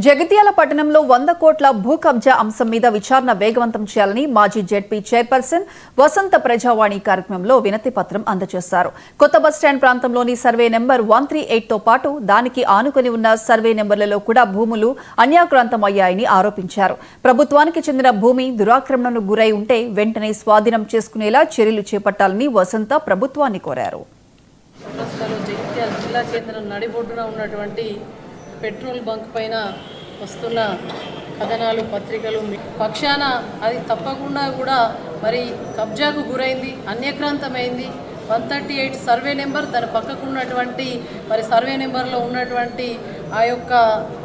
జగిత్యాల పట్టణంలో 100 కోట్ల భూ కబ్జా అంశం మీద విచారణ వేగవంతం చేయాలని మాజీ జెడ్పీ చైర్పర్సన్ వసంత ప్రజావాణి కార్యక్రమంలో వినతి పత్రం అందజేశారు. కొత్త బస్టాండ్ ప్రాంతంలోని సర్వే నెంబర్ 138 తో పాటు దానికి ఆనుకొని ఉన్న సర్వే నెంబర్లలో కూడా భూములు అన్యాక్రాంతమయ్యాయని ఆరోపించారు. ప్రభుత్వానికి చెందిన భూమి దురాక్రమణకు గురై ఉంటే వెంటనే స్వాధీనం చేసుకునేలా చర్యలు చేపట్టాలని వసంత ప్రభుత్వాన్ని కోరారు. జిల్లా కేంద్రం నడిబొడ్డున ఉన్నటువంటి పెట్రోల్ బంక్ పైన వస్తున్న కథనాలు పత్రికలు పక్షాన అది తప్పకుండా కూడా మరి కబ్జాకు గురైంది, అన్యక్రాంతమైంది. 138 సర్వే నెంబర్, దాని పక్కకు ఉన్నటువంటి మరి సర్వే నెంబర్లో ఉన్నటువంటి ఆ యొక్క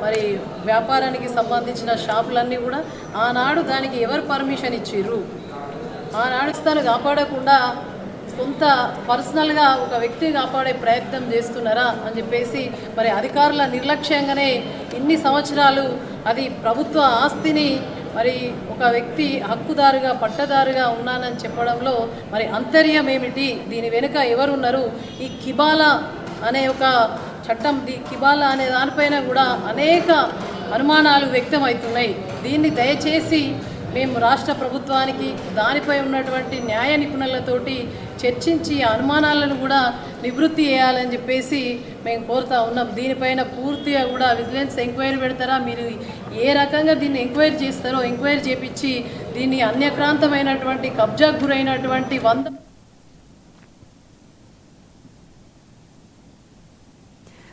మరి వ్యాపారానికి సంబంధించిన షాపులన్నీ కూడా ఆనాడు దానికి ఎవరు పర్మిషన్ ఇచ్చిర్రు, ఆనాడు స్థాను కాపాడకుండా కొంత పర్సనల్గా ఒక వ్యక్తిని కాపాడే ప్రయత్నం చేస్తున్నారా అని చెప్పేసి మరి అధికారుల నిర్లక్ష్యంగానే ఇన్ని సంవత్సరాలు అది ప్రభుత్వ ఆస్తిని మరి ఒక వ్యక్తి హక్కుదారుగా పట్టదారుగా ఉన్నానని చెప్పడంలో మరి అంతర్యం ఏమిటి, దీని వెనుక ఎవరున్నారు? ఈ కిబాలా అనే ఒక చట్టం, కిబాలా అనే దానిపైన కూడా అనేక అనుమానాలు వ్యక్తమవుతున్నాయి. దీన్ని దయచేసి మేము రాష్ట్ర ప్రభుత్వానికి దానిపై ఉన్నటువంటి న్యాయ నిపుణులతోటి చర్చించి అనుమానాలను కూడా నివృత్తి చేయాలని చెప్పేసి మేము కోరుతా ఉన్నాం. దీనిపైన పూర్తిగా కూడా విజిలెన్స్ ఎంక్వైరీ పెడతారా, మీరు ఏ రకంగా దీన్ని ఎంక్వైరీ చేస్తారో ఎంక్వైరీ చేపించి దీన్ని అన్యక్రాంతమైనటువంటి కబ్జాకు గురైనటువంటి 100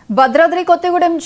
భద్రాద్రి కొత్తగూడెం